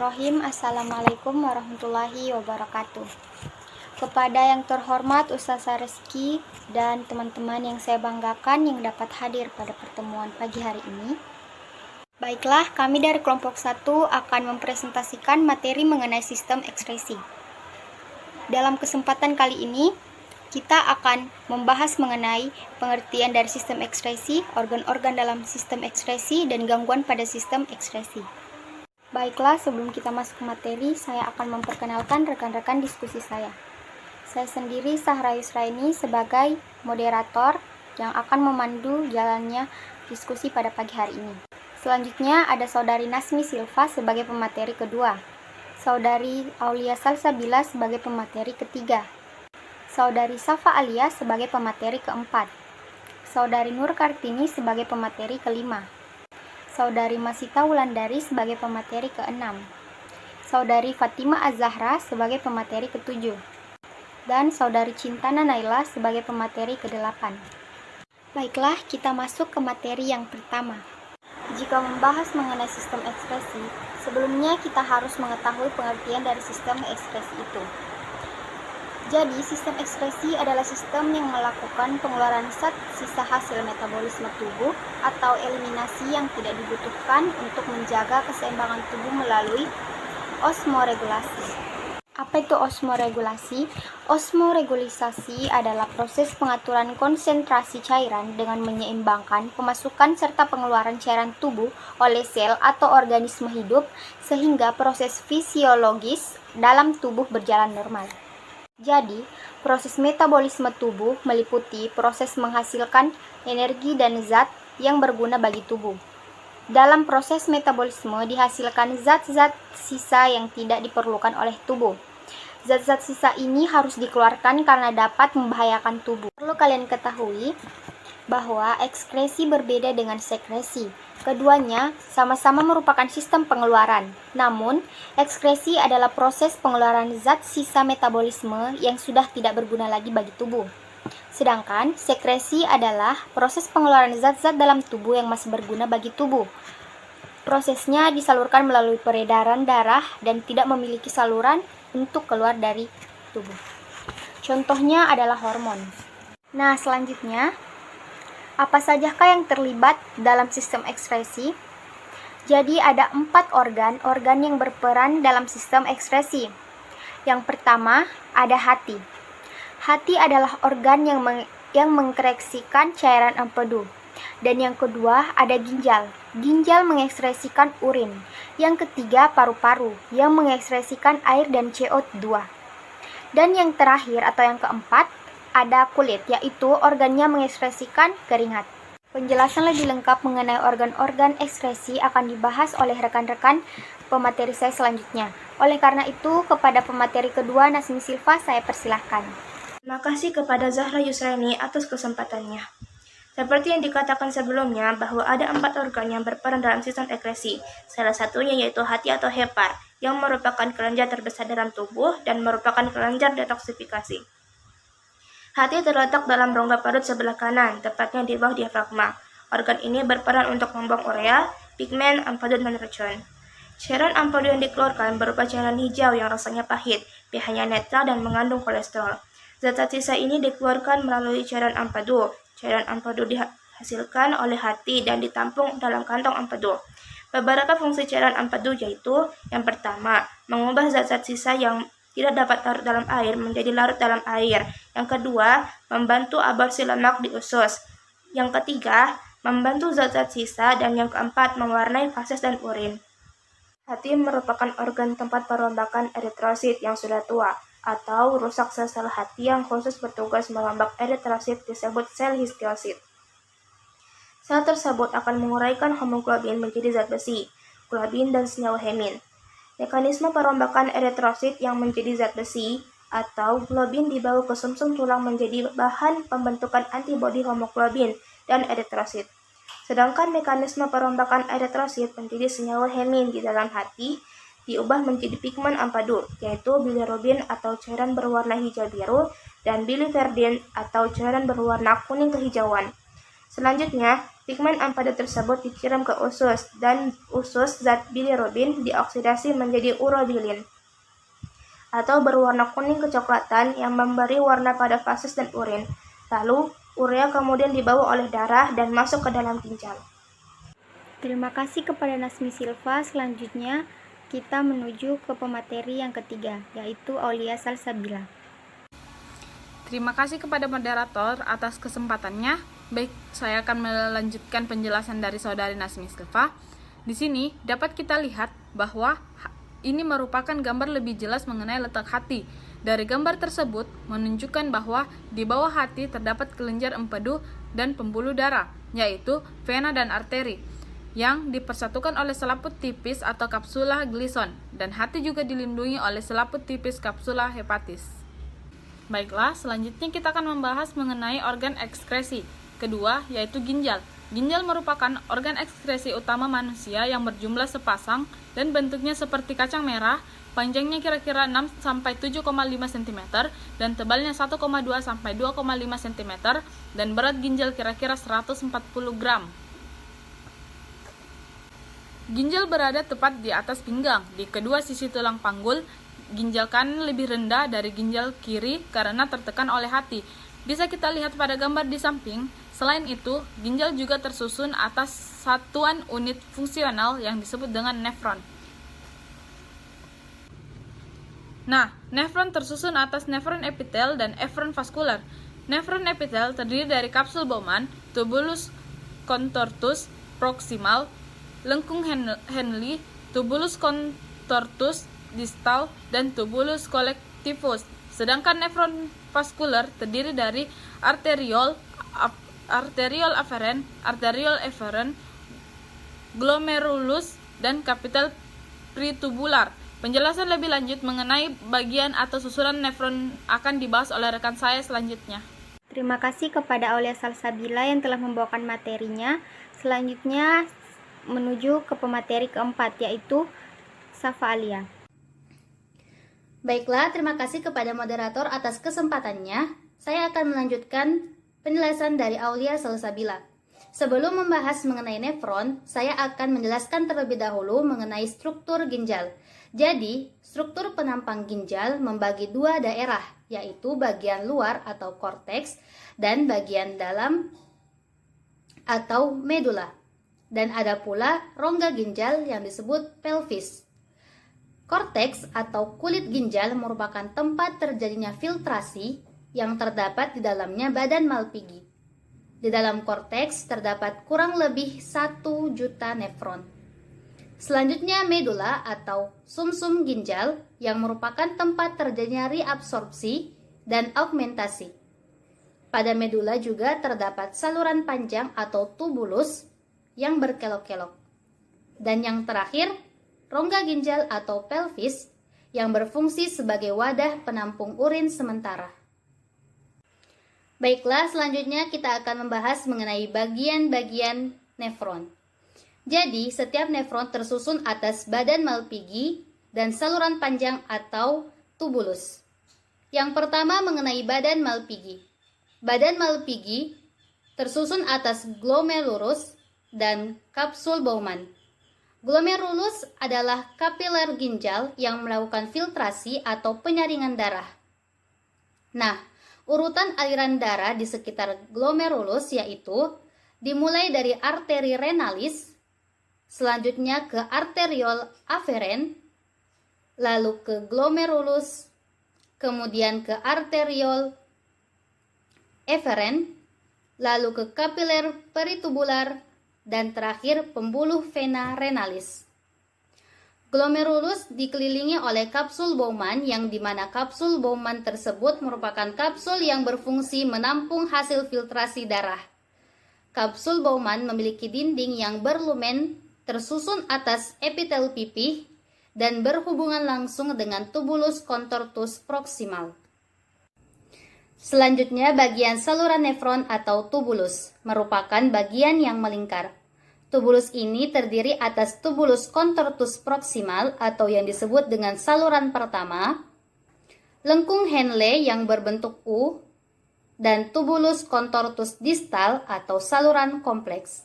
Bismillahirrahmanirrahim. Assalamualaikum warahmatullahi wabarakatuh. Kepada yang terhormat Ustazah Reski dan teman-teman yang saya banggakan yang dapat hadir pada pertemuan pagi hari ini. Baiklah, kami dari kelompok 1 akan mempresentasikan materi mengenai sistem ekspresi. Dalam kesempatan kali ini, kita akan membahas mengenai pengertian dari sistem ekspresi, organ-organ dalam sistem ekspresi, dan gangguan pada sistem ekspresi. Baiklah, sebelum kita masuk ke materi, saya akan memperkenalkan rekan-rekan diskusi saya. Saya sendiri Sahra Yusraini sebagai moderator yang akan memandu jalannya diskusi pada pagi hari ini. Selanjutnya ada Saudari Nasmi Silva sebagai pemateri kedua, Saudari Aulia Salsabila sebagai pemateri ketiga, Saudari Safa Alia sebagai pemateri keempat, Saudari Nur Kartini sebagai pemateri kelima, Saudari Masita Wulandari sebagai pemateri ke-6, Saudari Fatima Az-Zahra sebagai pemateri ke-7, dan Saudari Cintana Naila sebagai pemateri ke-8. Baiklah, kita masuk ke materi yang pertama. Jika membahas mengenai sistem ekspresi, sebelumnya kita harus mengetahui pengertian dari sistem ekspresi itu. Jadi, sistem ekspresi adalah sistem yang melakukan pengeluaran zat sisa hasil metabolisme tubuh atau eliminasi yang tidak dibutuhkan untuk menjaga keseimbangan tubuh melalui osmoregulasi. Apa itu osmoregulasi? Osmoregulasi adalah proses pengaturan konsentrasi cairan dengan menyeimbangkan pemasukan serta pengeluaran cairan tubuh oleh sel atau organisme hidup sehingga proses fisiologis dalam tubuh berjalan normal. Jadi, proses metabolisme tubuh meliputi proses menghasilkan energi dan zat yang berguna bagi tubuh. Dalam proses metabolisme dihasilkan zat-zat sisa yang tidak diperlukan oleh tubuh. Zat-zat sisa ini harus dikeluarkan karena dapat membahayakan tubuh. Perlu kalian ketahui bahwa ekskresi berbeda dengan sekresi. Keduanya sama-sama merupakan sistem pengeluaran. Namun, ekskresi adalah proses pengeluaran zat sisa metabolisme yang sudah tidak berguna lagi bagi tubuh. Sedangkan, sekresi adalah proses pengeluaran zat-zat dalam tubuh yang masih berguna bagi tubuh. Prosesnya disalurkan melalui peredaran darah dan tidak memiliki saluran untuk keluar dari tubuh. Contohnya adalah hormon. Nah, selanjutnya, apa sajakah yang terlibat dalam sistem ekspresi? Jadi ada 4 organ yang berperan dalam sistem ekspresi. Yang pertama ada hati. Hati adalah organ yang mengekskresikan cairan empedu. Dan yang kedua ada ginjal. Ginjal mengekskresikan urin. Yang ketiga paru-paru yang mengekskresikan air dan CO2. Dan yang terakhir atau yang keempat ada kulit, yaitu organnya mengekspresikan keringat. Penjelasan lebih lengkap mengenai organ-organ ekskresi akan dibahas oleh rekan-rekan pemateri saya selanjutnya. Oleh karena itu, kepada pemateri kedua Nasmi Silva saya persilahkan. Terima kasih kepada Zahra Yusraini atas kesempatannya. Seperti yang dikatakan sebelumnya, bahwa ada 4 organ yang berperan dalam sistem ekskresi. Salah satunya yaitu hati atau hepar, yang merupakan kelenjar terbesar dalam tubuh dan merupakan kelenjar detoksifikasi. Hati terletak dalam rongga perut sebelah kanan, tepatnya di bawah diafragma. Organ ini berperan untuk membuang urea, pigmen, empedu, dan racun. Cairan empedu yang dikeluarkan berupa cairan hijau yang rasanya pahit, pH-nya netral, dan mengandung kolesterol. Zat-zat sisa ini dikeluarkan melalui cairan empedu. Cairan empedu dihasilkan oleh hati dan ditampung dalam kantong empedu. Beberapa fungsi cairan empedu yaitu, yang pertama, mengubah zat-zat sisa yang tidak dapat larut dalam air menjadi larut dalam air. Yang kedua, membantu aborsi lemak di usus. Yang ketiga, membantu zat-zat sisa. Dan yang keempat, mewarnai fases dan urin. Hati merupakan organ tempat perombakan eritrosit yang sudah tua, atau rusak sel-sel hati yang khusus bertugas merombak eritrosit disebut sel histiosit. Sel tersebut akan menguraikan hemoglobin menjadi zat besi, globin, dan senyawa hemin. Mekanisme perombakan eritrosit yang menjadi zat besi atau globin dibawa ke sumsum tulang menjadi bahan pembentukan antibodi hemoglobin dan eritrosit. Sedangkan mekanisme perombakan eritrosit menjadi senyawa hemin di dalam hati diubah menjadi pigmen empedu, yaitu bilirubin atau cairan berwarna hijau biru dan biliverdin atau cairan berwarna kuning kehijauan. Selanjutnya, Pigmen empada tersebut dikirim ke usus, dan usus zat bilirubin dioksidasi menjadi urobilin, atau berwarna kuning kecoklatan yang memberi warna pada feses dan urin. Lalu, urea kemudian dibawa oleh darah dan masuk ke dalam ginjal. Terima kasih kepada Nasmi Silva. Selanjutnya, kita menuju ke pemateri yang ketiga, yaitu Aulia Salsabila. Terima kasih kepada moderator atas kesempatannya. Baik, saya akan melanjutkan penjelasan dari saudari Nasmi Silva. Di sini dapat kita lihat bahwa ini merupakan gambar lebih jelas mengenai letak hati. Dari gambar tersebut menunjukkan bahwa di bawah hati terdapat kelenjar empedu dan pembuluh darah, yaitu vena dan arteri, yang dipersatukan oleh selaput tipis atau kapsula glison, dan hati juga dilindungi oleh selaput tipis kapsula hepatis. Baiklah, selanjutnya kita akan membahas mengenai organ ekskresi. Kedua, yaitu ginjal. Ginjal merupakan organ ekskresi utama manusia yang berjumlah sepasang dan bentuknya seperti kacang merah, panjangnya kira-kira 6-7,5 cm dan tebalnya 1,2-2,5 cm, dan berat ginjal kira-kira 140 gram. Ginjal berada tepat di atas pinggang, di kedua sisi tulang panggul. Ginjal kanan lebih rendah dari ginjal kiri karena tertekan oleh hati. Bisa kita lihat pada gambar di samping. Selain itu, ginjal juga tersusun atas satuan unit fungsional yang disebut dengan nefron. Nah, nefron tersusun atas nefron epitel dan efron vaskular. Nefron epitel terdiri dari kapsul Bowman, tubulus contortus proximal, lengkung Henle, tubulus contortus distal, dan tubulus collectivus. Sedangkan nefron vaskular terdiri dari arteriol afferent, glomerulus, dan kapital pritubular. Penjelasan lebih lanjut mengenai bagian atau susunan nefron akan dibahas oleh rekan saya selanjutnya. Terima kasih kepada Aulia Salsabila yang telah membawakan materinya. Selanjutnya menuju ke pemateri keempat, yaitu Safa Alia. Baiklah, terima kasih kepada moderator atas kesempatannya. Saya akan melanjutkan penjelasan dari Aulia Salsabila. Sebelum membahas mengenai nefron, saya akan menjelaskan terlebih dahulu mengenai struktur ginjal. Jadi, struktur penampang ginjal membagi dua daerah, yaitu bagian luar atau korteks dan bagian dalam atau medula. Dan ada pula rongga ginjal yang disebut pelvis. Korteks atau kulit ginjal merupakan tempat terjadinya filtrasi yang terdapat di dalamnya badan Malpighi. Di dalam korteks terdapat kurang lebih 1 juta nefron. Selanjutnya medula atau sumsum ginjal yang merupakan tempat terjadinya reabsorpsi dan augmentasi. Pada medula juga terdapat saluran panjang atau tubulus yang berkelok-kelok. Dan yang terakhir, rongga ginjal atau pelvis yang berfungsi sebagai wadah penampung urin sementara. Baiklah, selanjutnya kita akan membahas mengenai bagian-bagian nefron. Jadi, setiap nefron tersusun atas badan Malpighi dan saluran panjang atau tubulus. Yang pertama mengenai badan Malpighi. Badan Malpighi tersusun atas glomerulus dan kapsul Bowman. Glomerulus adalah kapiler ginjal yang melakukan filtrasi atau penyaringan darah. Nah, urutan aliran darah di sekitar glomerulus yaitu dimulai dari arteri renalis, selanjutnya ke arteriol afferent, lalu ke glomerulus, kemudian ke arteriol efferent, lalu ke kapiler peritubular, dan terakhir pembuluh vena renalis. Glomerulus dikelilingi oleh kapsul Bowman yang dimana kapsul Bowman tersebut merupakan kapsul yang berfungsi menampung hasil filtrasi darah. Kapsul Bowman memiliki dinding yang berlumen tersusun atas epitel pipih dan berhubungan langsung dengan tubulus contortus proximal. Selanjutnya bagian saluran nefron atau tubulus merupakan bagian yang melingkar. Tubulus ini terdiri atas tubulus contortus proximal atau yang disebut dengan saluran pertama, lengkung Henle yang berbentuk U, dan tubulus contortus distal atau saluran kompleks.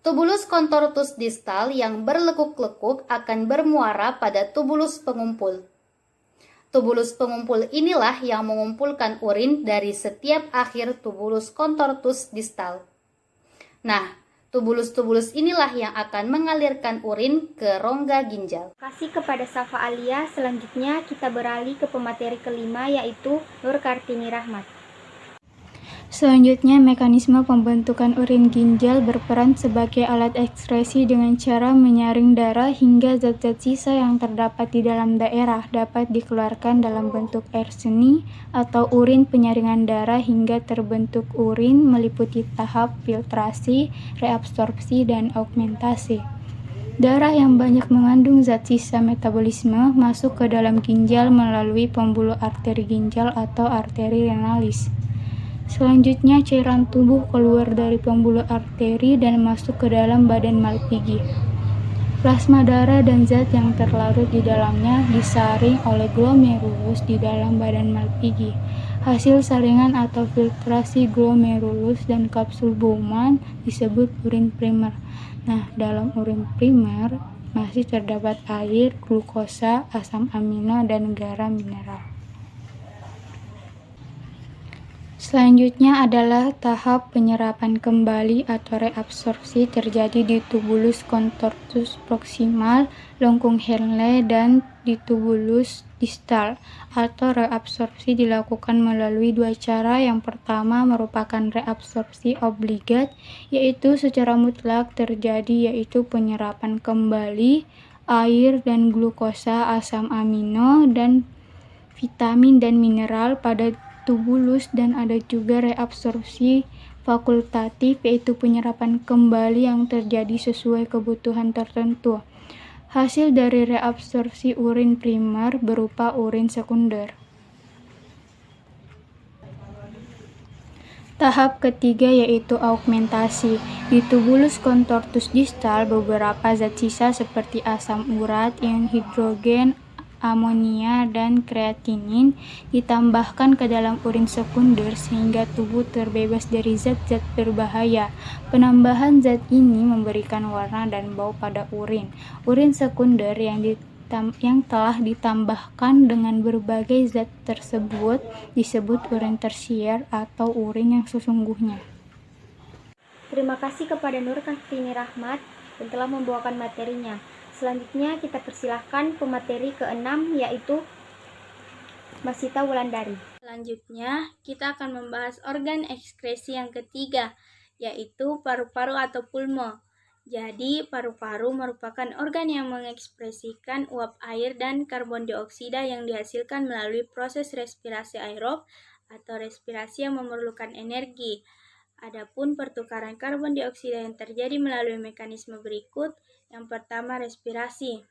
Tubulus contortus distal yang berlekuk-lekuk akan bermuara pada tubulus pengumpul. Tubulus pengumpul inilah yang mengumpulkan urin dari setiap akhir tubulus contortus distal. Nah, tubulus-tubulus inilah yang akan mengalirkan urin ke rongga ginjal. Terima kasih kepada Safa Alia. Selanjutnya kita beralih ke pemateri kelima, yaitu Nur Kartini Rahmat. Selanjutnya, mekanisme pembentukan urin ginjal berperan sebagai alat ekskresi dengan cara menyaring darah hingga zat-zat sisa yang terdapat di dalam daerah dapat dikeluarkan dalam bentuk air seni atau urin. Penyaringan darah hingga terbentuk urin meliputi tahap filtrasi, reabsorpsi, dan augmentasi. Darah yang banyak mengandung zat sisa metabolisme masuk ke dalam ginjal melalui pembuluh arteri ginjal atau arteri renalis. Selanjutnya, cairan tubuh keluar dari pembuluh arteri dan masuk ke dalam badan Malpighi. Plasma darah dan zat yang terlarut di dalamnya disaring oleh glomerulus di dalam badan Malpighi. Hasil saringan atau filtrasi glomerulus dan kapsul Bowman disebut urin primer. Nah, dalam urin primer masih terdapat air, glukosa, asam amino, dan garam mineral. Selanjutnya adalah tahap penyerapan kembali atau reabsorpsi terjadi di tubulus contortus proximal, lengkung Henle, dan di tubulus distal. Atau reabsorpsi dilakukan melalui dua cara. Yang pertama merupakan reabsorpsi obligat, yaitu secara mutlak terjadi, yaitu penyerapan kembali air dan glukosa, asam amino, dan vitamin dan mineral pada tubulus, dan ada juga reabsorpsi fakultatif, yaitu penyerapan kembali yang terjadi sesuai kebutuhan tertentu. Hasil dari reabsorpsi urin primer berupa urin sekunder. Tahap ketiga yaitu augmentasi. Di tubulus contortus distal, beberapa zat sisa seperti asam urat, ion hidrogen, amonia, dan kreatinin ditambahkan ke dalam urin sekunder sehingga tubuh terbebas dari zat-zat berbahaya. Penambahan zat ini memberikan warna dan bau pada urin. Urin sekunder yang telah ditambahkan dengan berbagai zat tersebut disebut urin tersier atau urin yang sesungguhnya. Terima kasih kepada Nur Kartini Rahmat yang telah membawakan materinya. Selanjutnya kita persilahkan pemateri ke-6, yaitu Masita Wulandari. Selanjutnya, kita akan membahas organ ekskresi yang ketiga, yaitu paru-paru atau pulmo. Jadi, paru-paru merupakan organ yang mengekspresikan uap air dan karbon dioksida yang dihasilkan melalui proses respirasi aerob atau respirasi yang memerlukan energi. Adapun pertukaran karbon dioksida yang terjadi melalui mekanisme berikut. Yang pertama, respirasi.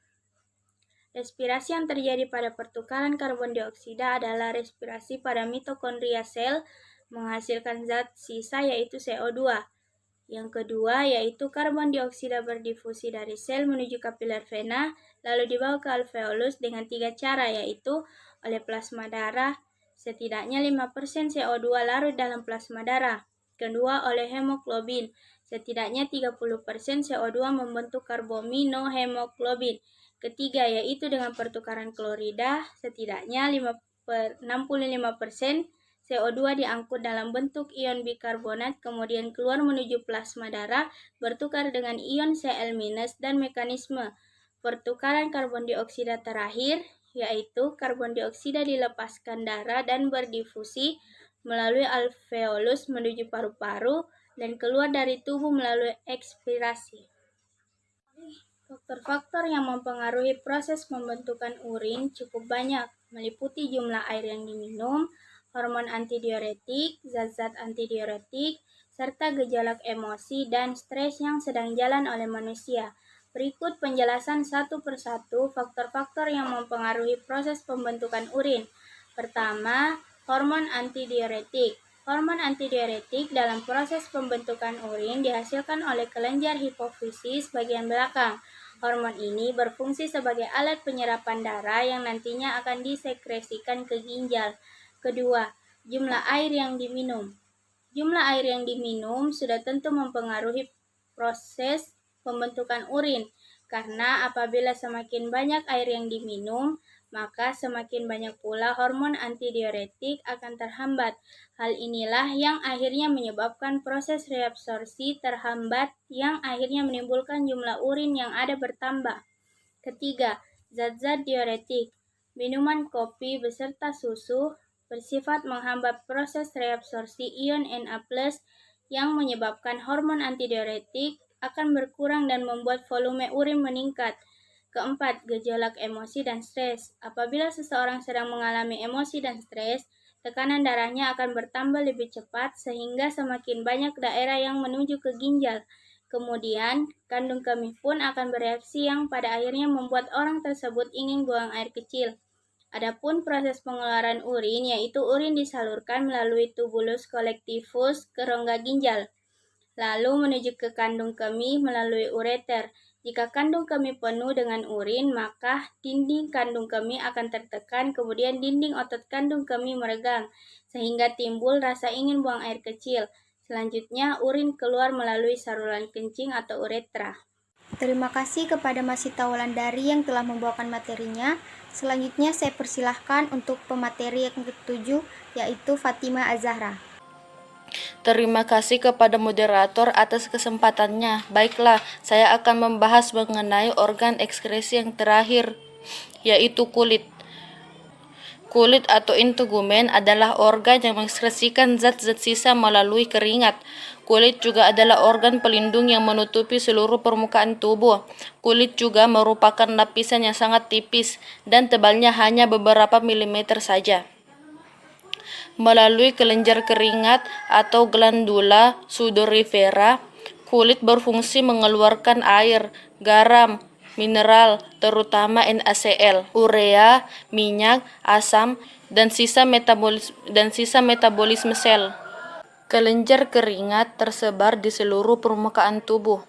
Respirasi yang terjadi pada pertukaran karbon dioksida adalah respirasi pada mitokondria sel menghasilkan zat sisa yaitu CO2. Yang kedua yaitu karbon dioksida berdifusi dari sel menuju kapiler vena lalu dibawa ke alveolus dengan 3 cara, yaitu oleh plasma darah, setidaknya 5% CO2 larut dalam plasma darah. Kedua, oleh hemoglobin, setidaknya 30% CO2 membentuk karbaminohemoglobin. Ketiga, yaitu dengan pertukaran klorida, setidaknya 65% CO2 diangkut dalam bentuk ion bikarbonat, kemudian keluar menuju plasma darah, bertukar dengan ion Cl- dan mekanisme pertukaran karbon dioksida terakhir, yaitu karbon dioksida dilepaskan darah dan berdifusi melalui alveolus menuju paru-paru dan keluar dari tubuh melalui ekspirasi. Faktor-faktor yang mempengaruhi proses pembentukan urin cukup banyak, meliputi jumlah air yang diminum, hormon antidiuretik, zat-zat antidiuretik, serta gejolak emosi dan stres yang sedang jalan oleh manusia. Berikut penjelasan satu persatu faktor-faktor yang mempengaruhi proses pembentukan urin. Pertama, hormon antidiuretik. Hormon antidiuretik dalam proses pembentukan urin dihasilkan oleh kelenjar hipofisis bagian belakang. Hormon ini berfungsi sebagai alat penyerapan darah yang nantinya akan disekresikan ke ginjal. Kedua, jumlah air yang diminum. Jumlah air yang diminum sudah tentu mempengaruhi proses pembentukan urin, karena apabila semakin banyak air yang diminum, maka semakin banyak pula hormon antidiuretik akan terhambat. Hal inilah yang akhirnya menyebabkan proses reabsorpsi terhambat yang akhirnya menimbulkan jumlah urin yang ada bertambah. Ketiga, zat-zat diuretik. Minuman kopi beserta susu bersifat menghambat proses reabsorpsi ion Na+ yang menyebabkan hormon antidiuretik akan berkurang dan membuat volume urin meningkat. Keempat, gejolak emosi dan stres. Apabila seseorang sedang mengalami emosi dan stres, tekanan darahnya akan bertambah lebih cepat sehingga semakin banyak daerah yang menuju ke ginjal. Kemudian, kandung kemih pun akan bereaksi yang pada akhirnya membuat orang tersebut ingin buang air kecil. Adapun proses pengeluaran urin, yaitu urin disalurkan melalui tubulus kolektivus ke rongga ginjal, lalu menuju ke kandung kemih melalui ureter. Jika kandung kemih penuh dengan urin, maka dinding kandung kemih akan tertekan, kemudian dinding otot kandung kemih meregang, sehingga timbul rasa ingin buang air kecil. Selanjutnya, urin keluar melalui saluran kencing atau uretra. Terima kasih kepada Mas Sita Wulandari yang telah membawakan materinya. Selanjutnya saya persilahkan untuk pemateri yang ketujuh, yaitu Fatima Az-Zahra. Terima kasih kepada moderator atas kesempatannya. Baiklah, saya akan membahas mengenai organ ekskresi yang terakhir, yaitu kulit. Kulit atau integumen adalah organ yang mengekskresikan zat-zat sisa melalui keringat. Kulit juga adalah organ pelindung yang menutupi seluruh permukaan tubuh. Kulit juga merupakan lapisan yang sangat tipis dan tebalnya hanya beberapa milimeter saja. Melalui kelenjar keringat atau glandula sudorifera, kulit berfungsi mengeluarkan air, garam, mineral, terutama NaCl, urea, minyak, asam, dan sisa metabolisme sel. Kelenjar keringat tersebar di seluruh permukaan tubuh.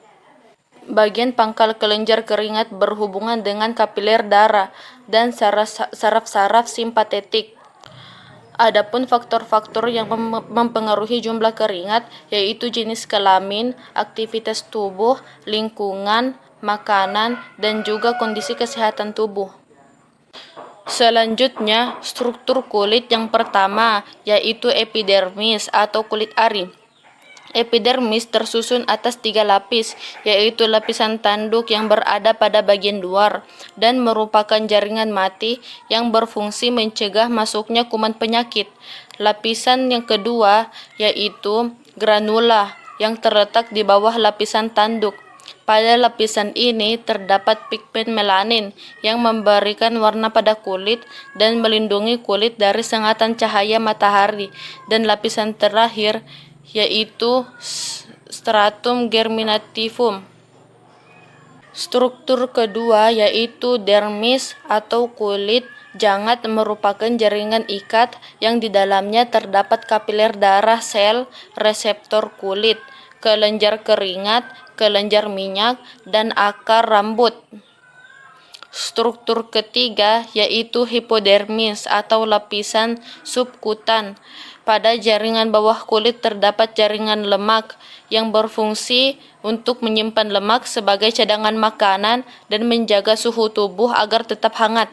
Bagian pangkal kelenjar keringat berhubungan dengan kapiler darah dan saraf-saraf simpatetik. Adapun faktor-faktor yang mempengaruhi jumlah keringat yaitu jenis kelamin, aktivitas tubuh, lingkungan, makanan, dan juga kondisi kesehatan tubuh. Selanjutnya, struktur kulit yang pertama yaitu epidermis atau kulit ari. Epidermis tersusun atas 3 lapis, yaitu lapisan tanduk yang berada pada bagian luar dan merupakan jaringan mati yang berfungsi mencegah masuknya kuman penyakit. Lapisan yang kedua yaitu granula yang terletak di bawah lapisan tanduk. Pada lapisan ini terdapat pigmen melanin yang memberikan warna pada kulit dan melindungi kulit dari sengatan cahaya matahari. Dan lapisan terakhir yaitu stratum germinativum. Struktur kedua yaitu dermis atau kulit jangat merupakan jaringan ikat yang di dalamnya terdapat kapiler darah, sel, reseptor kulit, kelenjar keringat, kelenjar minyak, dan akar rambut. Struktur ketiga yaitu hipodermis atau lapisan subkutan. Pada jaringan bawah kulit terdapat jaringan lemak yang berfungsi untuk menyimpan lemak sebagai cadangan makanan dan menjaga suhu tubuh agar tetap hangat.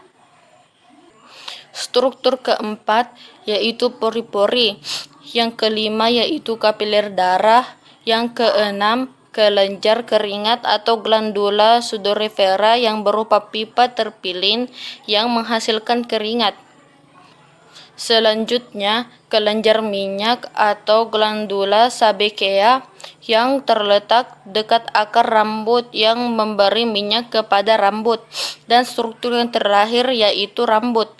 Struktur keempat yaitu pori-pori. Yang kelima yaitu kapiler darah. Yang keenam kelenjar keringat atau glandula sudorifera yang berupa pipa terpilin yang menghasilkan keringat. Selanjutnya, kelenjar minyak atau glandula sebakea yang terletak dekat akar rambut yang memberi minyak kepada rambut. Dan struktur yang terakhir yaitu rambut.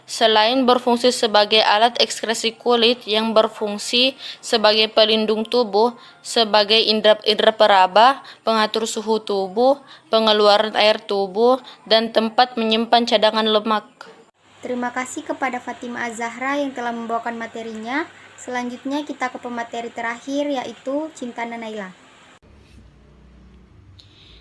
Selain berfungsi sebagai alat ekskresi kulit yang berfungsi sebagai pelindung tubuh, sebagai indera peraba, pengatur suhu tubuh, pengeluaran air tubuh, dan tempat menyimpan cadangan lemak. Terima kasih kepada Fatima Az-Zahra yang telah membawakan materinya. Selanjutnya kita ke pemateri terakhir yaitu Cintana Naila.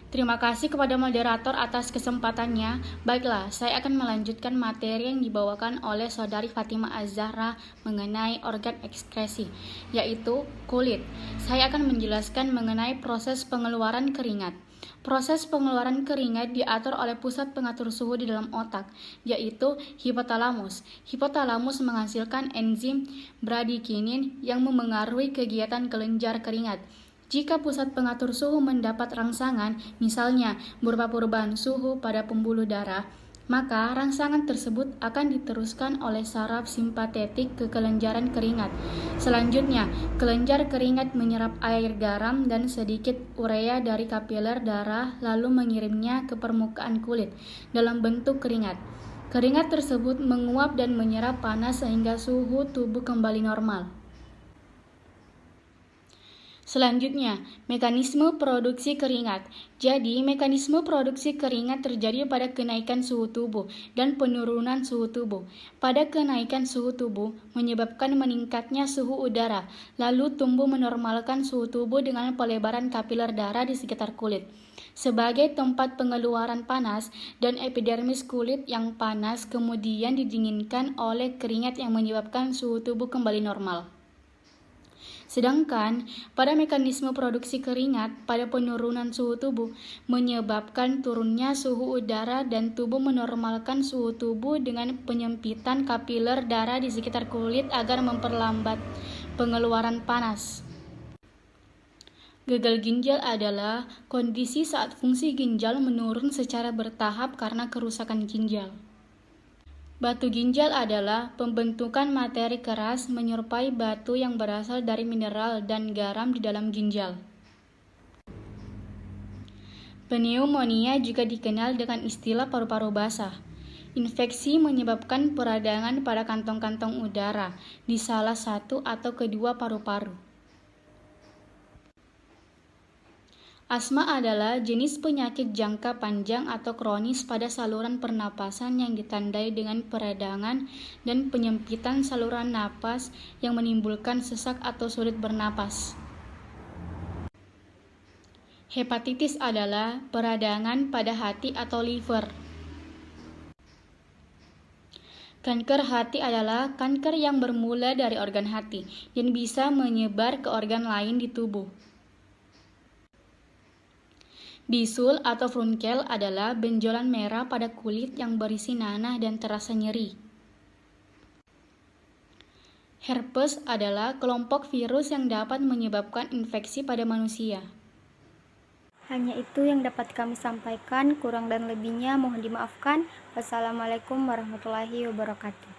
Terima kasih kepada moderator atas kesempatannya. Baiklah, saya akan melanjutkan materi yang dibawakan oleh Saudari Fatimah Az-Zahra mengenai organ ekskresi, yaitu kulit. Saya akan menjelaskan mengenai proses pengeluaran keringat. Proses pengeluaran keringat diatur oleh pusat pengatur suhu di dalam otak, yaitu hipotalamus. Hipotalamus menghasilkan enzim bradikinin yang memengaruhi kegiatan kelenjar keringat. Jika pusat pengatur suhu mendapat rangsangan, misalnya berupa perubahan suhu pada pembuluh darah, maka rangsangan tersebut akan diteruskan oleh saraf simpatetik ke kelenjaran keringat. Selanjutnya, kelenjar keringat menyerap air garam dan sedikit urea dari kapiler darah lalu mengirimnya ke permukaan kulit dalam bentuk keringat. Keringat tersebut menguap dan menyerap panas sehingga suhu tubuh kembali normal. Selanjutnya, mekanisme produksi keringat. Jadi, mekanisme produksi keringat terjadi pada kenaikan suhu tubuh dan penurunan suhu tubuh. Pada kenaikan suhu tubuh menyebabkan meningkatnya suhu udara, lalu tumbuh menormalkan suhu tubuh dengan pelebaran kapiler darah di sekitar kulit. Sebagai tempat pengeluaran panas dan epidermis kulit yang panas kemudian didinginkan oleh keringat yang menyebabkan suhu tubuh kembali normal. Sedangkan pada mekanisme produksi keringat pada penurunan suhu tubuh menyebabkan turunnya suhu udara dan tubuh menormalkan suhu tubuh dengan penyempitan kapiler darah di sekitar kulit agar memperlambat pengeluaran panas. Gagal ginjal adalah kondisi saat fungsi ginjal menurun secara bertahap karena kerusakan ginjal. Batu ginjal adalah pembentukan materi keras menyerupai batu yang berasal dari mineral dan garam di dalam ginjal. Pneumonia juga dikenal dengan istilah paru-paru basah. Infeksi menyebabkan peradangan pada kantong-kantong udara di salah satu atau kedua paru-paru. Asma adalah jenis penyakit jangka panjang atau kronis pada saluran pernapasan yang ditandai dengan peradangan dan penyempitan saluran napas yang menimbulkan sesak atau sulit bernapas. Hepatitis adalah peradangan pada hati atau liver. Kanker hati adalah kanker yang bermula dari organ hati dan bisa menyebar ke organ lain di tubuh. Bisul atau frunkel adalah benjolan merah pada kulit yang berisi nanah dan terasa nyeri. Herpes adalah kelompok virus yang dapat menyebabkan infeksi pada manusia. Hanya itu yang dapat kami sampaikan, kurang dan lebihnya mohon dimaafkan. Wassalamualaikum warahmatullahi wabarakatuh.